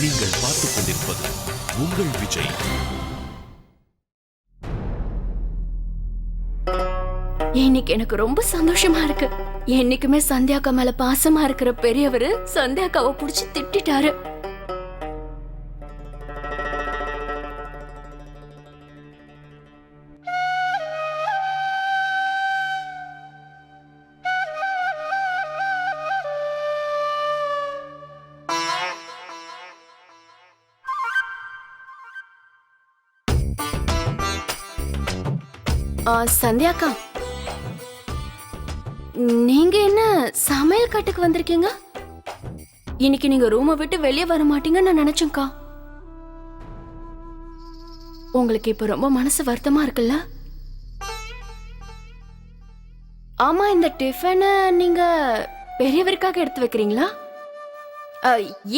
நீங்கள் பார்த்துக் கொண்டிருப்பது உங்கள் விஜய். இன்னைக்கு எனக்கு ரொம்ப சந்தோஷமா இருக்கு. என்னைக்குமே சந்தியாக்கா மேல பாசமா இருக்கிற பெரியவரு சந்தியாக்காவை புடிச்சு திட்டாரு. சந்தியாக்கா, நீங்க என்ன சமையல் கட்டுக்கு வந்திருக்கீங்க? இன்னைக்கு நீங்க ரூமை விட்டு வெளியே வர மாட்டீங்கன்னு நான் நினைச்சேன்க்கா. உங்களுக்கு இப்ப ரொம்ப மனசு வருத்தமா இருக்குல்ல? ஆமா, இந்த டிஃபனை நீங்க பெரியவருக்காக எடுத்து வைக்கிறீங்களா?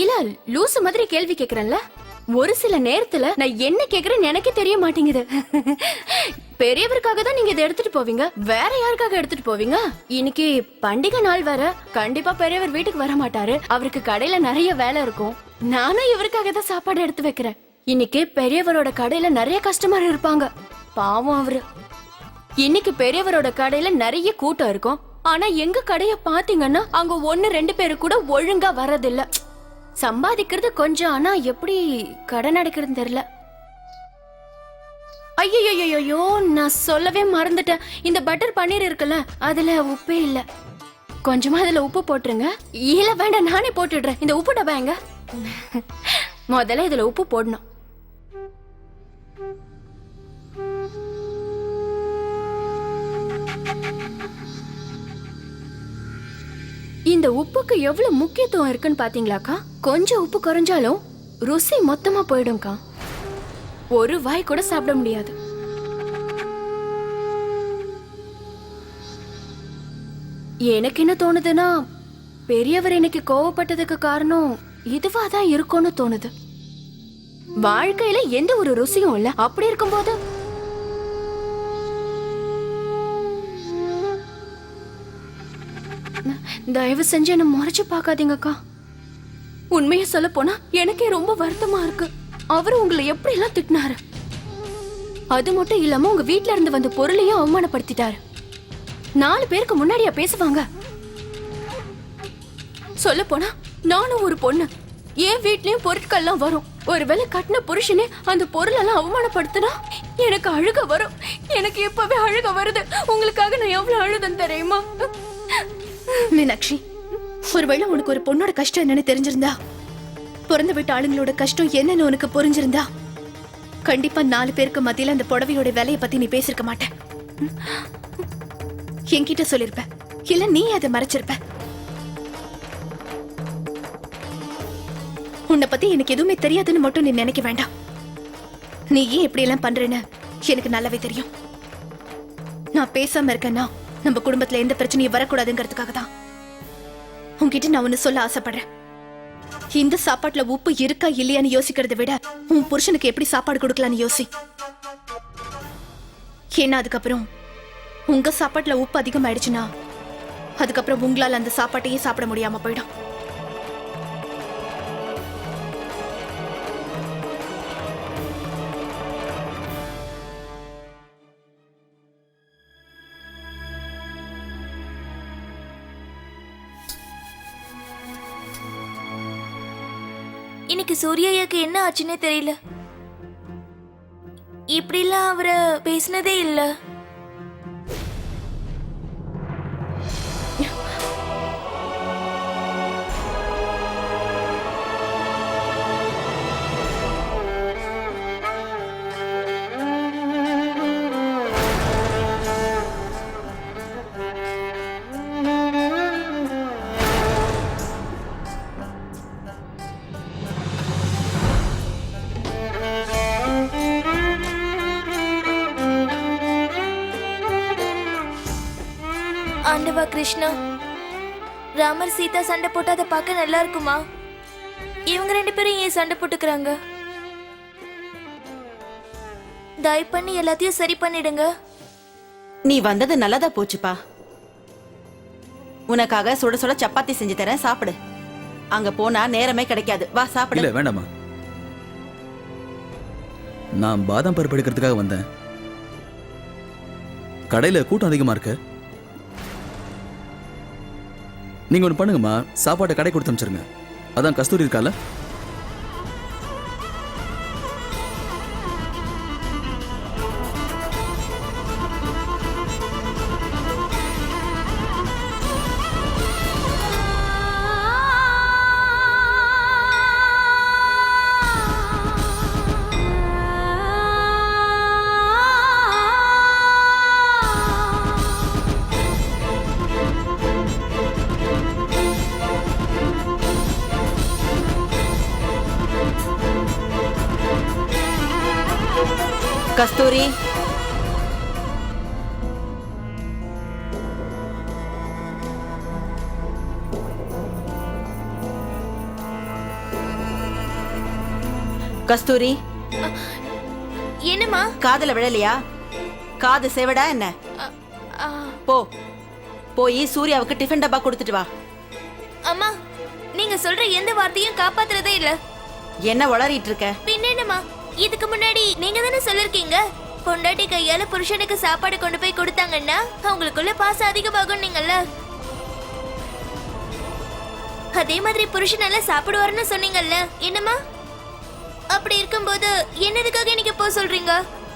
இல்ல, லூசு மாதிரி கேள்வி கேக்குறேன்ல. ஒரு சில நேரத்துல நான் என்ன கேக்குறேன்னு எனக்கே தெரிய மாட்டேங்குது. பெரியவருக்காக தான் நீங்க இதை எடுத்துட்டு போவீங்க, வேற யாருக்காக எடுத்துட்டு போவீங்க? இன்னைக்கு பண்டிகை நாள் வேற, கண்டிப்பா பெரியவர் வீட்டுக்கு வர மாட்டாரு. அவருக்கு கடையில நிறைய வேலை இருக்கும். நானும் இவருக்காக தான் சாப்பாடு எடுத்து வைக்கிறேன். இன்னைக்கு பெரியவரோட கடையில நிறைய கஸ்டமர் இருப்பாங்க. பாவம் அவரு. இன்னைக்கு பெரியவரோட கடையில நிறைய கூட்டம் இருக்கும். ஆனா எங்க கடைய பாத்தீங்கன்னா அங்க 1-2 பேரு கூட ஒழுங்கா வரதில்ல. சம்பாதிக்கிறது கொஞ்சம், ஆனா எப்படி கடன் அடைக்கிறது தெரியல. ஐயோ, நான் சொல்லவே மறந்துட்டேன். இந்த பட்டர் பன்னீர் இருக்குல்ல, அதுல உப்பே இல்ல. கொஞ்சமா அதுல உப்பு போட்டுருங்க. இல்ல வேண்டாம், நானே போட்டுடுறேன். இந்த உப்பு டப்பா எங்க? முதல்ல இதுல உப்பு போடணும். இந்த உப்புக்கு எவ்வளவு முக்கியத்துவம் இருக்குன்னு பாத்தீங்களாக்கா? கொஞ்சம் உப்பு குறைஞ்சாலும் ருசி மொத்தமா போயிடும்க்கா. ஒரு வாய் கூட சாப்பிட முடியாது. எனக்கு என்ன தோணுதுன்னா, பெரியவர் இன்னைக்கு கோவப்பட்டதுக்கு காரணம் இதுவாதான் இருக்கும்னு தோணுது. வாழ்க்கையில எந்த ஒரு ருசியும் இல்ல. அப்படி இருக்கும்போது தயவு செஞ்சு என்ன முறைச்சு பாக்காதீங்கக்கா. உண்மையை சொல்ல போனா எனக்கே ரொம்ப வருத்தமா இருக்கு. அவரு உங்களை எப்படி எல்லாம் திட்டினாரு. அது மட்டும் இல்லாம உங்க வீட்ல இருந்து வந்த பொருளையும் அவமானப்படுத்திட்டாரு. 4 பேருக்கு முன்னாடியா பேசுவாங்க? சொல்ல போனா நானும் ஒரு பொண்ணு. என் வீட்லயும் பொருட்கள்லாம் வரும். ஒருவேளை கட்டின புருஷனே அந்த பொருளெல்லாம் அவமானப்படுத்தினா எனக்கு அழுக வரும். எனக்கு இப்பவே அழுக வருது. உங்களுக்காக நான் எவ்வளவு அழுதன் தெரியுமா? மீனாட்சி, ஒருவேளை உனக்கு ஒரு பொண்ணோட கஷ்டம் என்னன்னு தெரிஞ்சிருந்தா, பிறந்த வீட்டு ஆளுங்களோட கஷ்டம் என்னன்னு உனக்கு புரிஞ்சிருந்தா, கண்டிப்பா 4 பேருக்கு மத்தியில அந்த புடவையோட விலையை பத்தி நீ பேசிருக்க மாட்ட. என்கிட்ட சொல்லிருப்ப, இல்ல நீ அதை மறைச்சிருப்ப. உன்னை பத்தி எனக்கு எதுவுமே தெரியாதுன்னு மட்டும் நீ நினைக்க வேண்டாம். நீ ஏன் இப்படி எல்லாம் பண்றேன்னு எனக்கு நல்லாவே தெரியும். நான் பேசாம இருக்கேன்னா நம்ம குடும்பத்துல எந்த பிரச்சனையும் வரக்கூடாதுங்கிறதுக்காக தான். உன்கிட்ட நான் ஒன்னு சொல்ல ஆசைப்படுறேன். இந்த சாப்பாட்டுல உப்பு இருக்கா இல்லையான்னு யோசிக்கிறத விட உன் புருஷனுக்கு எப்படி சாப்பாடு கொடுக்கலான்னு யோசி. ஏன்னா அதுக்கப்புறம் உங்க சாப்பாட்டுல உப்பு அதிகமாயிடுச்சுன்னா அதுக்கப்புறம் உங்களால அந்த சாப்பாட்டையே சாப்பிட முடியாம போயிடும். இன்னைக்கு சூர்யாக்கு என்ன ஆச்சுன்னே தெரியல. இப்படிலாம் அவரை பேசினதே இல்ல. ஆண்டவா கிருஷ்ணா, ராமர் சீதா சண்டை போட்டு அதை பார்க்க நல்லா இருக்குமா? இவங்க 2 பேரும் ஏன் சண்டை போட்டுக்கிறாங்க? தயவு பண்ணி எல்லாத்தையும் சரி பண்ணிடுங்க. நீ வந்தது நல்லதா போச்சுப்பா. உனக்காக சுட சுட சப்பாத்தி செஞ்சு தரேன், சாப்பிடு. அங்க போனா நேரமே கிடைக்காது. வா சாப்பிடு. இல்ல வேண்டாமா, நான் பாதாம் பருப்பு எடுக்கிறதுக்காக வந்தேன். கடையில கூட்டம் அதிகமா இருக்கு. நீங்க ஒண்ணு பண்ணுங்கம்மா, சாப்பாட்டை கடை கொடுத்து அனுப்பிச்சிருங்க. அதான் கஸ்தூரி இருக்கால. கஸ்தூரி, கஸ்தூரி, என்னம்மா? காதுல விழலையா? காது செவடா என்ன? போ, போய் சூர்யாவுக்கு டிஃபன் டப்பா கொடுத்துட்டு வா. அம்மா, நீங்க சொல்ற எந்த வார்த்தையும் காப்பாத்துறதே இல்ல. என்ன உளறிட்டு இருக்க? பின்ன என்னம்மா, இதுக்கு முன்னாடி நீங்க தானே சொல்லிருக்கீங்க, பொண்டாட்டி கையால புருஷனுக்கு சாப்பாடு கொண்டு போய் கொடுத்தாங்கன்னா அவங்களுக்குள்ள பாசம் அதிகமாகும் நீங்கல்ல. அதே மாதிரி புருஷன் நல்லா சாப்பிடுவாருன்னு சொன்னீங்கல்ல, என்னம்மா? அப்படி இருக்கும்போது என்னதுக்காக நீங்க போ சொல்றீங்க?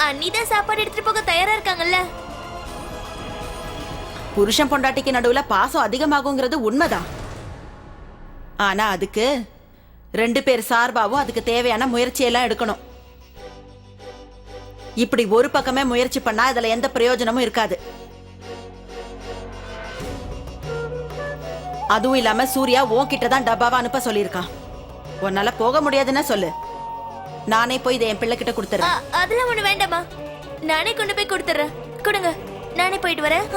அண்ணிதான் சாப்பாடு எடுத்துட்டு போக தயாரா இருக்காங்கல்ல. புருஷன் பொண்டாட்டிக்கு நடுவுல பாசம் அதிகமாகுங்கிறது உண்மைதான். ஆனா அதுக்கு 2 பேர் சார்பாவும் அதுக்கு தேவையான முயற்சியெல்லாம் எடுக்கணும். இப்படி ஒரு பக்கமே முயற்சி பண்ணா அதுல எந்த பிரயோஜனமும் இருக்காது. அதுவும் இல்லாம சூர்யா உன்கிட்ட தான் டப்பாவா அனுப்ப சொல்லியிருக்கான். உன்னால போக முடியாதுன்னா சொல்லு, நானே போய் இதை என் பிள்ளை கிட்ட கொடுத்துறேன். அதெல்லாம் ஒண்ணு வேண்டாமா, நானே கொண்டு போய் கொடுத்துறேன். கொடுங்க, நானே போயிட்டு வரேன்.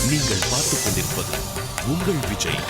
நீங்கள் பார்த்துக் கொண்டிருப்பது உங்கள் விஜய்.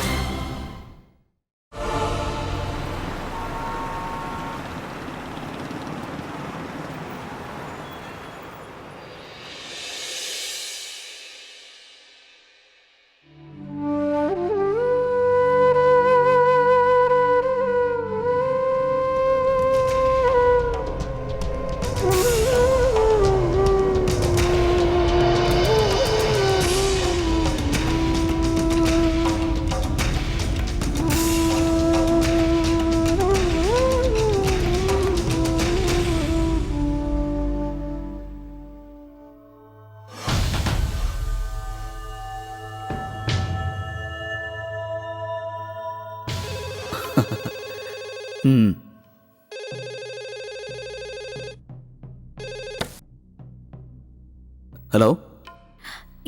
ஹலோ,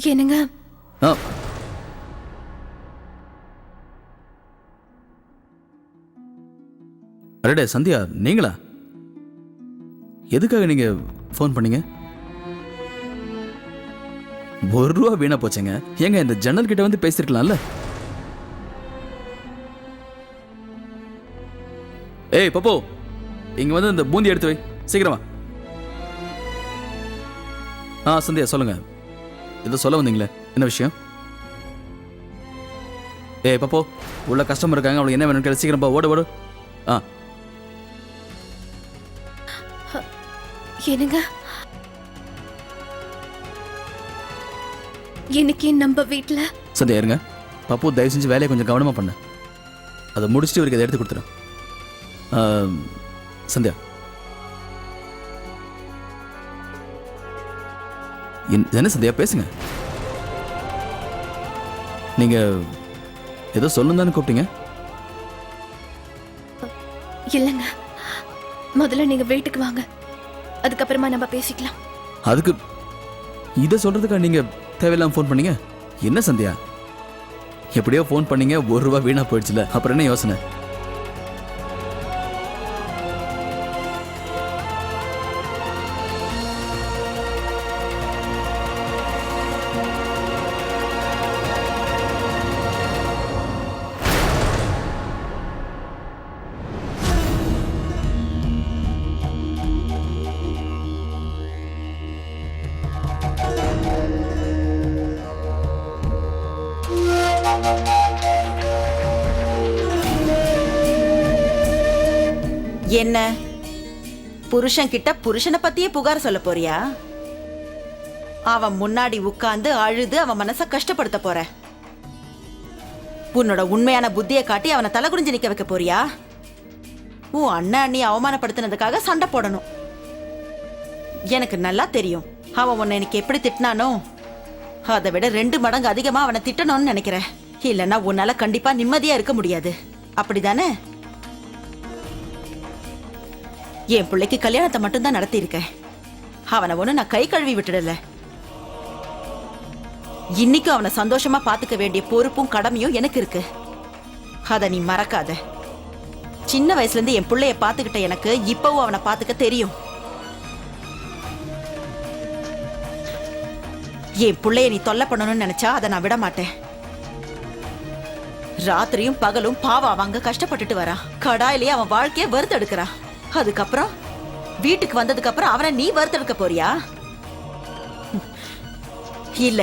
என்னங்க? அடடே சந்தியா, நீங்களா? எதுக்காக நீங்க ஃபோன் பண்ணீங்க? ₹1 வீணா போச்சுங்க. ஏங்க இந்த ஜன்னல் கிட்ட வந்து பேசிருக்கலாம்ல. ஏய் பப்போ, இங்க வந்து இந்த பூந்தி எடுத்து வை சீக்கிரமா. சந்தியா சொல்லுங்க, ஏதோ சொல்ல வந்தீங்களே, என்ன விஷயம்? ஏய் பப்போ, உள்ள கஸ்டமர் இருக்காங்க, அவங்களுக்கு என்ன வேணும்னு கேளு, சீக்கிரம் போ, ஓடு ஓடு. என்னங்க, இன்னைக்கு நம்ம வீட்டுல சந்தியா இருங்க. பப்பு தயவு செஞ்சு வேலையை கொஞ்சம் கவனமா பண்ண. அதை முடிச்சுட்டு இவருக்கு அதை எடுத்து கொடுத்துறேன். சந்தியா, என்ன சந்தியா பேசுங்க. நீங்க ஏதோ சொல்லணும் தானே கூப்பிட்டீங்க? இல்லைங்க, முதல்ல நீங்க வீட்டுக்கு வாங்க, அதுக்கப்புறமா நம்ம பேசிக்கலாம். அதுக்கு இதை சொல்றதுக்கா நீங்க தேவையில்லாம ஃபோன் பண்ணீங்க? என்ன சந்தியா, எப்படியோ ஃபோன் பண்ணீங்க, ₹1 வீணா போயிடுச்சுல, அப்புறம் என்ன யோசனை? என்ன புருஷன் கிட்ட புருஷனை பத்தியே புகார் சொல்ல போறியா? அவன் முன்னாடி உட்கார்ந்து அழுது அவன் மனச கஷ்டப்படுத்த போற? உன்னோட உண்மையான புத்தியை காட்டி அவனை தலை குனிஞ்சு நிக்க வைக்க போறியா? உன் அண்ணன் அண்ணி அவமானப்படுத்தினதுக்காக சண்டை போடணும். எனக்கு நல்லா தெரியும் அவன் உன்னை எனக்கு எப்படி திட்டினானோ அதை விட 2 மடங்கு அதிகமா அவனை திட்டணும்னு நினைக்கிறேன். இல்லைன்னா உன்னால கண்டிப்பா நிம்மதியா இருக்க முடியாது. அப்படிதானே? என் பிள்ளைக்கு கல்யாணத்தை மட்டும்தான் நடத்தி இருக்கேன். அவனை ஒண்ணு நான் கை கழுவி விட்டுடல. இன்னைக்கும் அவனை சந்தோஷமா பாத்துக்க வேண்டிய பொறுப்பும் கடமையும் எனக்கு இருக்கு. அத நீ மறக்காத. சின்ன வயசுல இருந்து என் பிள்ளைய பாத்துக்கிட்ட எனக்கு இப்பவும் அவனை பாத்துக்க தெரியும். என் பிள்ளைய நீ தொல்லை பண்ணணும்னு நினைச்சா அதை நான் விட மாட்டேன். ராத்திரியும் பகலும் பாவம் அவங்க கஷ்டப்பட்டுட்டு வரான். கடாயிலேயே அவன் வாழ்க்கைய வறுத்தெடுக்கிறான். அதுக்கப்புறம் வீட்டுக்கு வந்ததுக்கு அப்புறம் அவனை நீ வறுத்தெடுக்க போறியா? இல்ல,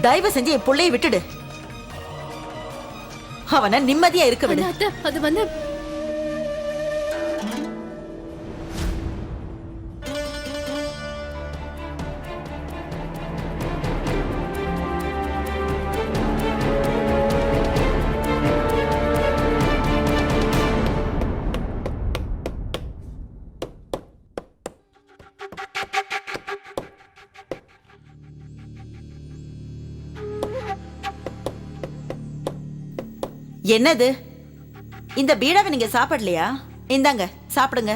தயவு செஞ்சு என் பிள்ளைய விட்டுடு. அவனை நிம்மதியா இருக்க விடு. அத்தை, அது வந்து என்னது? இந்த பீடாவை நீங்க சாப்பிடலையா? இந்தாங்க சாப்பிடுங்க.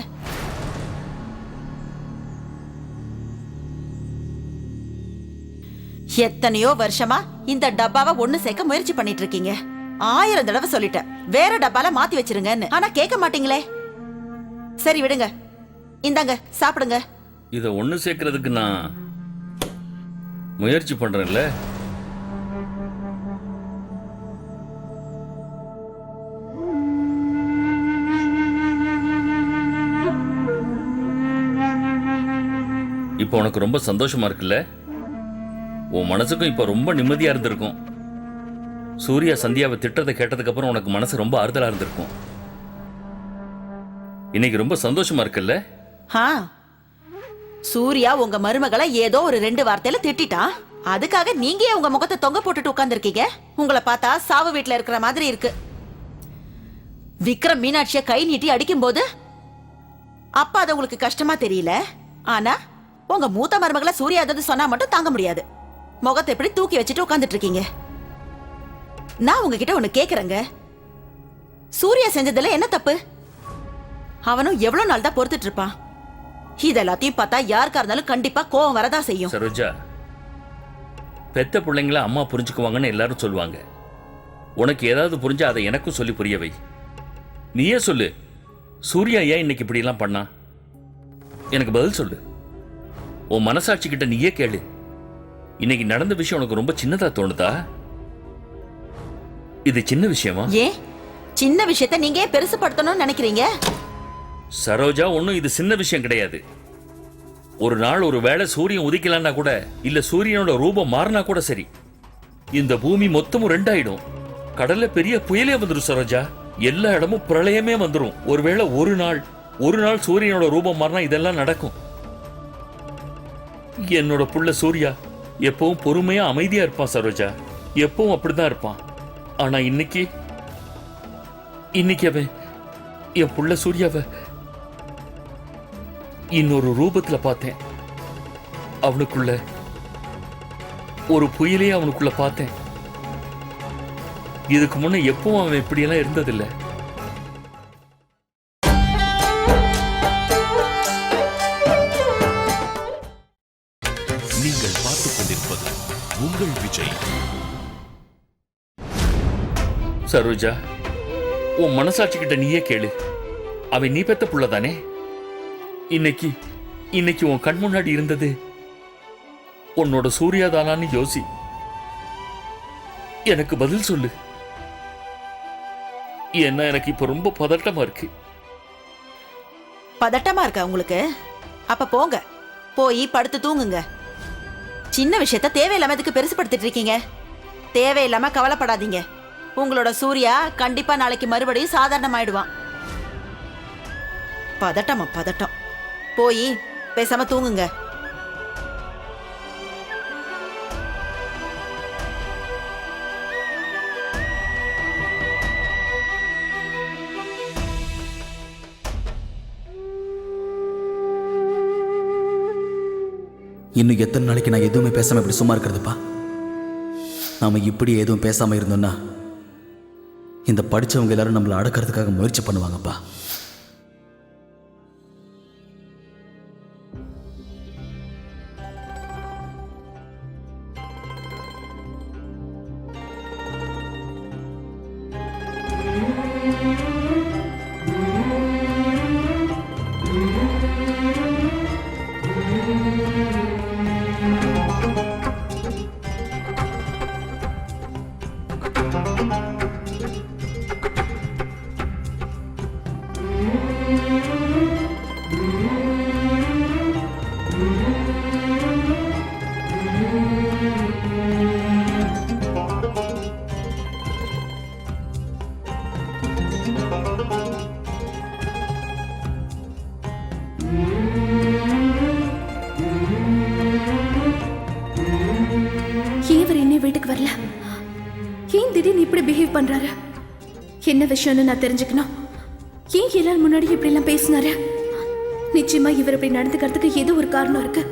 எத்தனையோ வருஷமா இந்த டப்பாவை ஒண்ணு சேர்க்க முயற்சி பண்ணிட்டு இருக்கீங்க. 1000 தடவை சொல்லிட்டேன் வேற டப்பால மாத்தி வச்சிருங்கன்னு. ஆனா கேட்க மாட்டீங்களே. சரி விடுங்க, இந்தாங்க சாப்பிடுங்க. இத ஒண்ணு சேர்க்கறதுக்கு நான் முயற்சி பண்றேன்ல. இப்போ உனக்கு ரொம்ப சந்தோஷமா இருக்குல்ல? உன் மனசுக்கும் இப்ப ரொம்ப நிம்மதியா இருந்திருக்கும். சூர்யா சந்தியாவை திட்டத்தை கேட்டதுக்கு அப்புறம் உனக்கு மனசு ரொம்ப ஆறுதலா இருந்திருக்கும். இன்னைக்கு ரொம்ப சந்தோஷமா இருக்குல்ல? சூர்யா உங்க மருமகளை ஏதோ ஒரு 2 வார்த்தையில திட்டான். அதுக்காக நீங்க உங்க முகத்தை தொங்க போட்டுட்டு உட்கார்ந்துருக்கீங்க. உங்களை பார்த்தா சாவு வீட்டுல இருக்கிற மாதிரி இருக்கு. விக்ரம் மீனாட்சிய கை நீட்டி அடிக்கும் போது அப்ப அது உங்களுக்கு கஷ்டமா தெரியல. ஆனா உங்க மூத்த மருமகளை சூர்யா ஏதாவது சொன்னா மட்டும் தாங்க முடியாது. முகத்தை எப்படி தூக்கி வச்சுட்டு உட்கார்ந்துட்டு இருக்கீங்க? நான் உங்ககிட்ட ஒண்ணு கேக்குறேங்க. சூர்யா செஞ்சதுல என்ன தப்பு? அவனும் எவ்வளவு நாள் தான் பொறுத்துட்டு இருப்பான். இதெல்லாத்தையும் பார்த்தா யாருக்கா இருந்தாலும் கண்டிப்பா கோவம் வரதான் செய்யும். சரோஜா, பெத்த பிள்ளைங்கள அம்மா புரிஞ்சுக்குவாங்கன்னு எல்லாரும் சொல்லுவாங்க. உனக்கு ஏதாவது புரிஞ்சா அதை எனக்கும் சொல்லி புரிய வை. நீயே சொல்லு, சூர்யா ஏன் இன்னைக்கு இப்படி எல்லாம் பண்ணா? எனக்கு பதில் சொல்லு. உன் மனசாட்சி கிட்ட நீயே கேளு. இன்னைக்கு நடந்த விஷயம் உனக்கு ரொம்ப சின்னதா தோணுதா? இது சின்ன விஷயமா? ஏன் சின்ன விஷயத்தை நீங்க பெருசுபடுத்தணும்னு நினைக்கிறீங்க? சரோஜா, ஒன்னும் இது சின்ன விஷயம் கிடையாது. ஒரு நாள் ஒரு வேளை சூரியன் உதிக்கலன்னா கூட, இல்ல சூரியனோட ரூபம் மாறினா கூட சரி, இந்த பூமி மொத்தமும் 2 ஆயிடும். கடல்ல பெரிய புயலே வந்துடும் சரோஜா. எல்லா இடமும் பிரளயமே வந்துடும். ஒருவேளை ஒரு நாள் சூரியனோட ரூபம் மாறினா இதெல்லாம் நடக்கும். என்னோட புள்ள சூர்யா எப்பவும் பொறுமையா அமைதியா இருப்பான் சரோஜா. எப்பவும் அப்படிதான் இருப்பான். ஆனா இன்னைக்கு அவன் என் புள்ள சூர்யாவை இன்னொரு ரூபத்துல பார்த்தேன். அவனுக்குள்ள ஒரு புயலே அவனுக்குள்ள பார்த்தேன். இதுக்கு முன்ன எப்பவும் அவன் இப்படியெல்லாம் இருந்ததில்லை. நீங்கள் பார்த்துக் கொண்டிருப்பது உங்கள் விஜய். சரோஜா, உன் மனசாட்சி கிட்ட நீயே கேளு. அவன் நீ பெத்த புள்ளதானே? இன்னைக்கு உன் கண் முன்னாடி இருந்தது உன்னோட சூர்யாதானான்னு யோசி. எனக்கு பதில் சொல்லு. ஏன்னா எனக்கு இப்ப ரொம்ப பதட்டமா இருக்கு. பதட்டமா இருக்கா உங்களுக்கு? அப்ப போங்க, போய் படுத்து தூங்குங்க. சின்ன விஷயத்த தேவையில்லாம எதுக்கு பெருசுப்படுத்திட்டு இருக்கீங்க? தேவையில்லாம கவலைப்படாதீங்க. உங்களோட சூர்யா கண்டிப்பா நாளைக்கு மறுபடியும் சாதாரணமாயிடுவான். பதட்டமா பதட்டம். போய் பேசாம தூங்குங்க. இன்னும் எத்தனை நாளைக்கு நான் எதுவுமே பேசாம இப்படி சும்மா இருக்கிறதுப்பா? நாம இப்படி எதுவும் பேசாம இருந்தோம்னா இந்த படிச்சவங்க எல்லாரும் நம்மளை அடக்கிறதுக்காக முயற்சி பண்ணுவாங்கப்பா. ஏன் இவர் இன்னும் வீட்டுக்கு வரல? ஏன் திடீர்னு இப்படி பிஹேவ் பண்றாரு? என்ன விஷயம்னு நான் தெரிஞ்சுக்கணும். ஏன் எல்லாரும் முன்னாடி இப்படி எல்லாம் பேசினாரு? நிச்சயமா இவர் இப்படி நடந்துக்கிறதுக்கு ஏதோ ஒரு காரணம் இருக்கு.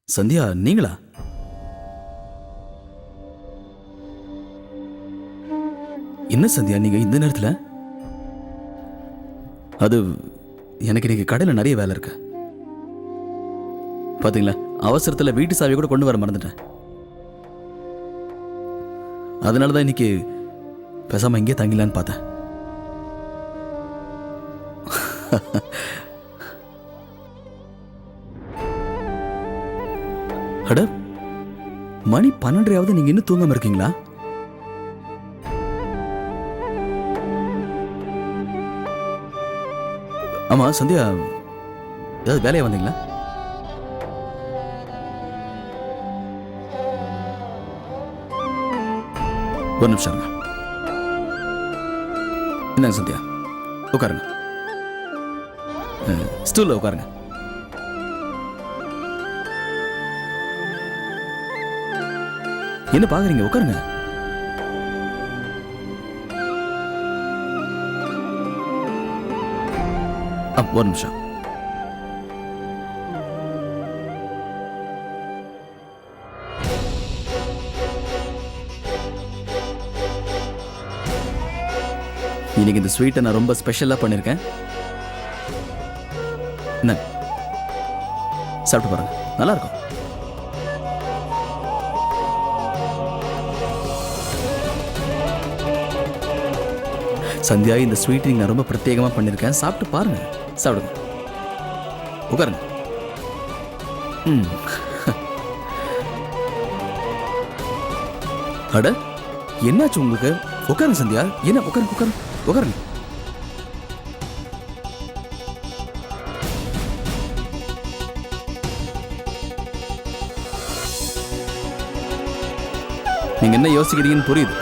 சந்தியா, நீங்களா? என்ன சந்தியா நீங்க இந்த நேரத்துல? அது எனக்கு இன்னைக்கு கடையில் நிறைய வேலை இருக்கு. பாத்தீங்களா, அவசரத்துல வீட்டு சாவி கூட கொண்டு வர மறந்துட்டேன். அதனாலதான் இன்னைக்கு பேசாம இங்கே தங்கிலான்னு பார்த்தேன். அட, மணி 12:30 நீங்க இன்னும் தூங்காம இருக்கீங்களா? ஆமா சந்தியா, ஏதாவது வேலையா வந்தீங்களா? ஒரு நிமிஷம் இருங்க. என்னங்க சந்தியா, உட்காருங்க. ஸ்டூல்ல உட்காருங்க. என்ன பாக்குறீங்க? உட்காருங்க. ஒரு நிமிஷம். இன்னைக்கு இந்த ஸ்வீட்டை நான் ரொம்ப ஸ்பெஷலா பண்ணிருக்கேன். என்ன சாப்பிட்டு பாருங்க, நல்லா இருக்கும். சந்தியா, இந்த ஸ்வீட் நான் ரொம்ப பிரத்யேகமா பண்ணிருக்கேன். சாப்பிட்டு பாருங்க. சாப்பிடுங்க. உட்காருங்க. அட, என்னாச்சு உங்களுக்கு? உட்காருங்க சந்தியா. என்ன உட்காருங்க, உட்காருங்க, உட்காருங்க. நீங்க என்ன யோசிக்கிறீங்கன்னு புரியுது.